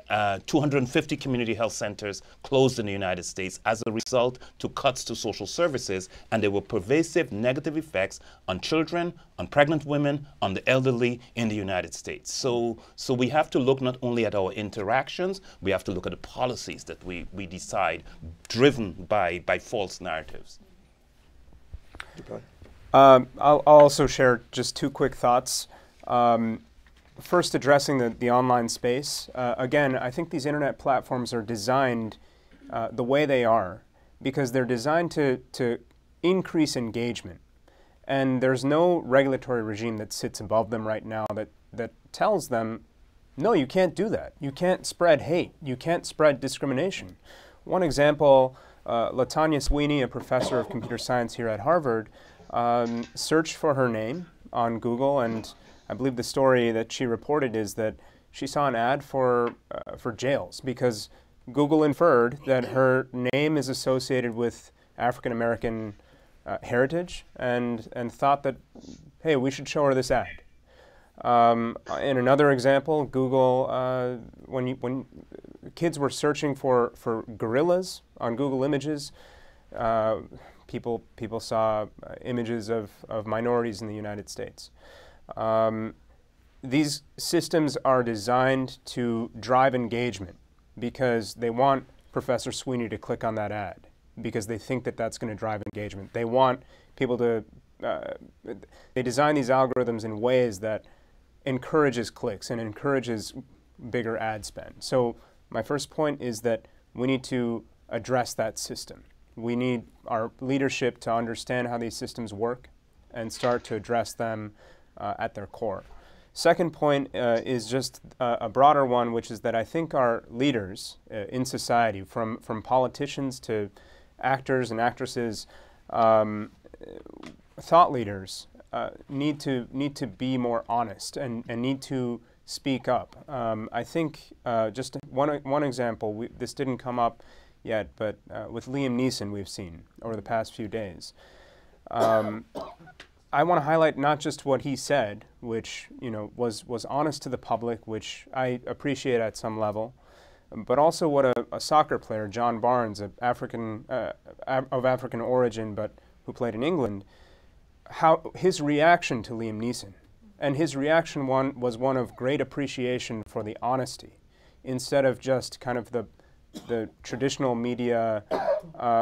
250 community health centers closed in the United States as a result to cuts to social services, and there were pervasive negative effects on children, on pregnant women, on the elderly in the United States. So we have to look not only at our interactions, we have to look at the policies that we decide, driven by false narratives. Okay. I'll also share just two quick thoughts. First, addressing the online space. Again, I think these internet platforms are designed the way they are because they're designed to increase engagement. And there's no regulatory regime that sits above them right now that tells them, no, you can't do that. You can't spread hate. You can't spread discrimination. One example, LaTanya Sweeney, a professor of computer science here at Harvard, searched for her name on Google, and I believe the story that she reported is that she saw an ad for jails because Google inferred that her name is associated with African American heritage and thought that, hey, we should show her this ad. In another example, Google, when kids were searching for gorillas on Google Images, people saw images of minorities in the United States. These systems are designed to drive engagement because they want Professor Sweeney to click on that ad because they think that that's going to drive engagement. They want people to, they design these algorithms in ways that encourages clicks and encourages bigger ad spend. So my first point is that we need to address that system. We need our leadership to understand how these systems work and start to address them at their core. Second point is just a broader one, which is that I think our leaders in society, from politicians to actors and actresses, thought leaders, need to be more honest and need to speak up. I think just one example, this didn't come up yet, but with Liam Neeson we've seen over the past few days. I want to highlight not just what he said, which was honest to the public, which I appreciate at some level, but also what a soccer player, John Barnes, of African origin, but who played in England, how his reaction to Liam Neeson, and his reaction was one of great appreciation for the honesty, instead of just kind of the traditional media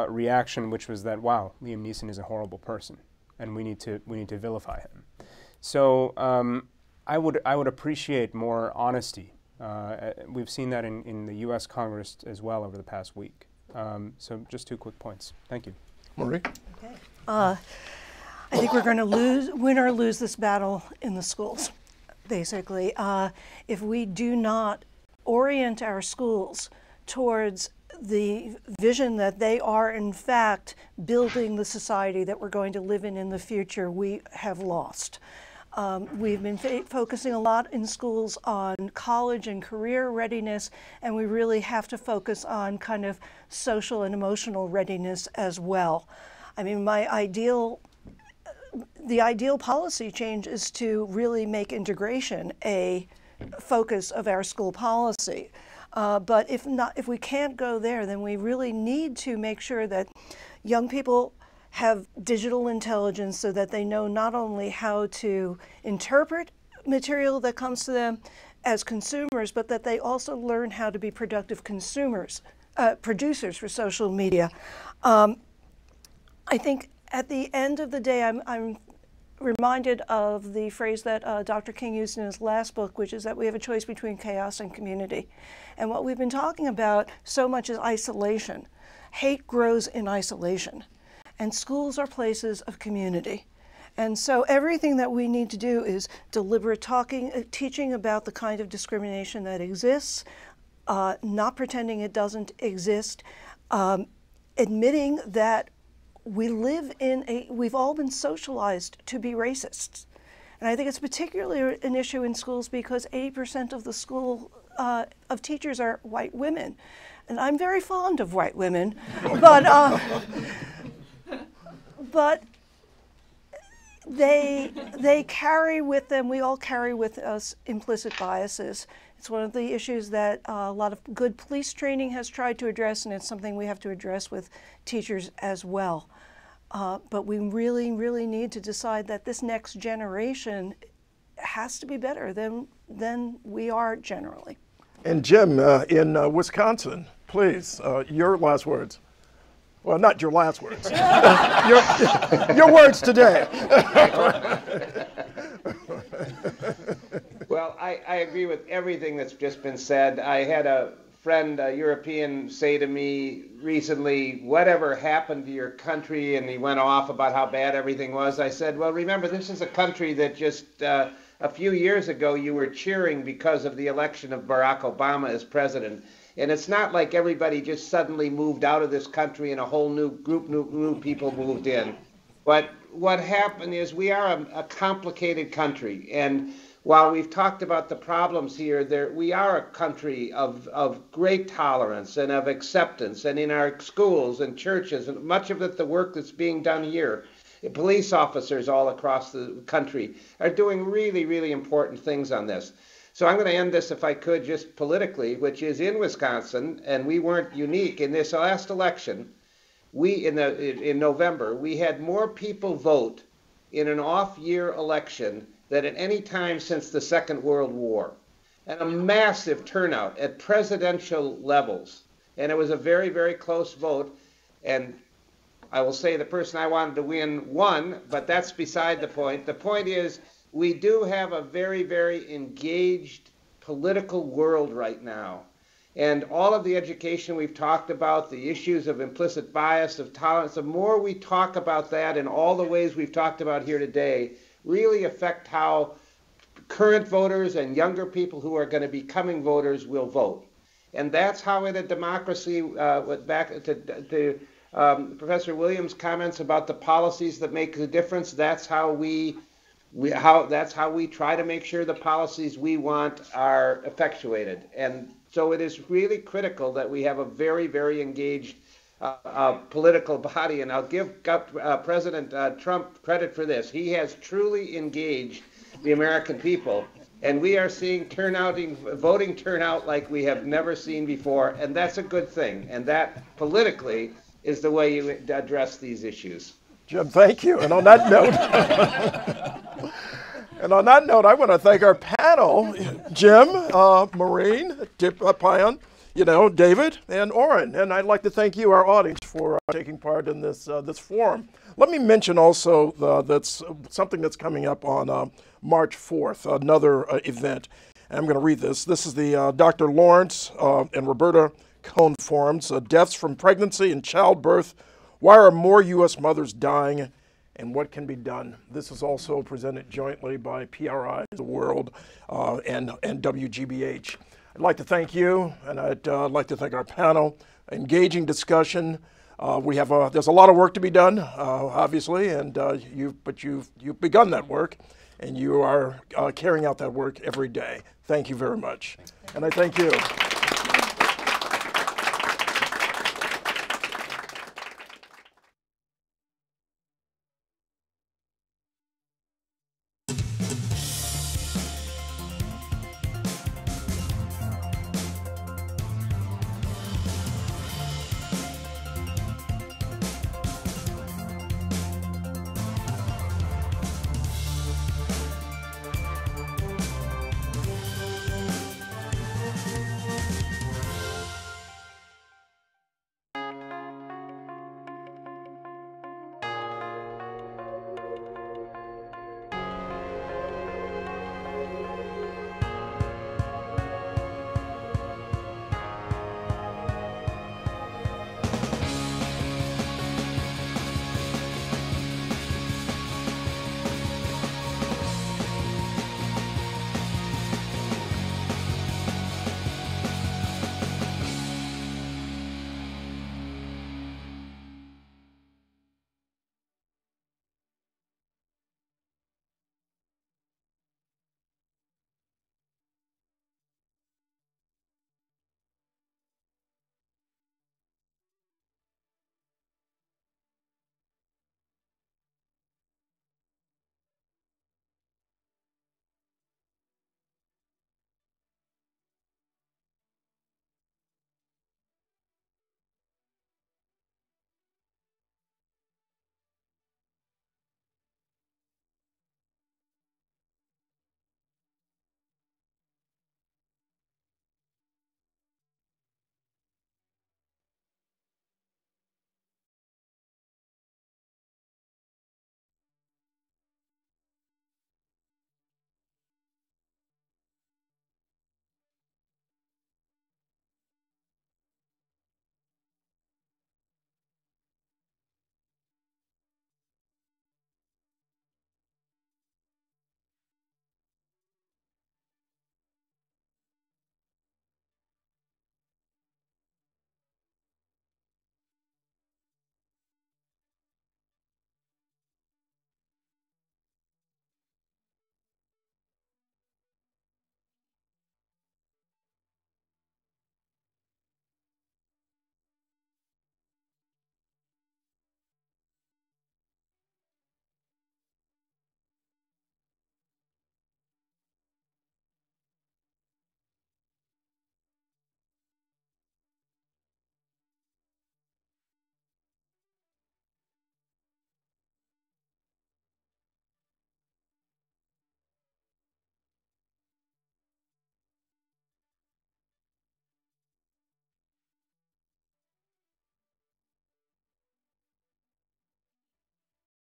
reaction, which was that, wow, Liam Neeson is a horrible person, and we need to vilify him. So I would appreciate more honesty. We've seen that in the U.S. Congress as well over the past week. So just two quick points. Thank you. Marie? Okay. I think we're going to win or lose this battle in the schools, basically. If we do not orient our schools towards the vision that they are in fact building the society that we're going to live in the future, we have lost. We've been focusing a lot in schools on college and career readiness, and we really have to focus on kind of social and emotional readiness as well. I mean, the ideal policy change is to really make integration a focus of our school policy. But if we can't go there, then we really need to make sure that young people have digital intelligence so that they know not only how to interpret material that comes to them as consumers, but that they also learn how to be productive consumers, producers for social media. I think at the end of the day, I'm reminded of the phrase that Dr. King used in his last book, which is that we have a choice between chaos and community. And what we've been talking about so much is isolation. Hate grows in isolation. And schools are places of community. And so everything that we need to do is deliberate teaching about the kind of discrimination that exists, not pretending it doesn't exist, admitting that we've all been socialized to be racists. And I think it's particularly an issue in schools because 80% of the of teachers are white women. And I'm very fond of white women, but they carry with them, we all carry with us implicit biases. It's one of the issues that a lot of good police training has tried to address, and it's something we have to address with teachers as well. But we really, really need to decide that this next generation has to be better than we are generally. And Jim, in Wisconsin, please, your last words. Well, not your last words. your words today. Well, I agree with everything that's just been said. I had a friend, a European, say to me recently, whatever happened to your country? And he went off about how bad everything was. I said, well, remember, this is a country that just a few years ago you were cheering because of the election of Barack Obama as president. And it's not like everybody just suddenly moved out of this country and a whole new group, new people moved in. But what happened is we are a complicated country. And while we've talked about the problems here, we are a country of great tolerance and of acceptance. And in our schools and churches, and much of the work that's being done here, police officers all across the country are doing really, really important things on this. So I'm going to end this, if I could, just politically, which is in Wisconsin, and we weren't unique. In this last election, in November, we had more people vote in an off-year election than at any time since the Second World War, and a massive turnout at presidential levels. And it was a very, very close vote. And I will say the person I wanted to win won, but that's beside the point. The point is, we do have a very, very engaged political world right now. And all of the education we've talked about, the issues of implicit bias, of tolerance, the more we talk about that in all the ways we've talked about here today, really affect how current voters and younger people who are going to be becoming voters will vote. And that's how in a democracy, back to Professor Williams' comments about the policies that make the difference, that's how we try to make sure the policies we want are effectuated. And so it is really critical that we have a very, very engaged political body. And I'll give President Trump credit for this. He has truly engaged the American people. And we are seeing voting turnout like we have never seen before. And that's a good thing. And that politically is the way you address these issues. Jim, thank you. And on that note, I want to thank our panel, Jim, Maureen, Payan, David, and Oren. And I'd like to thank you, our audience, for taking part in this forum. Let me mention also that's something that's coming up on March 4th, another event. And I'm going to read this. This is the Dr. Lawrence and Roberta Cohn forums, Deaths from Pregnancy and Childbirth. Why are more U.S. mothers dying, and what can be done? This is also presented jointly by PRI, The World, and WGBH. I'd like to thank you, and I'd like to thank our panel. Engaging discussion. There's a lot of work to be done, obviously, and you've begun that work, and you are carrying out that work every day. Thank you very much, and I thank you.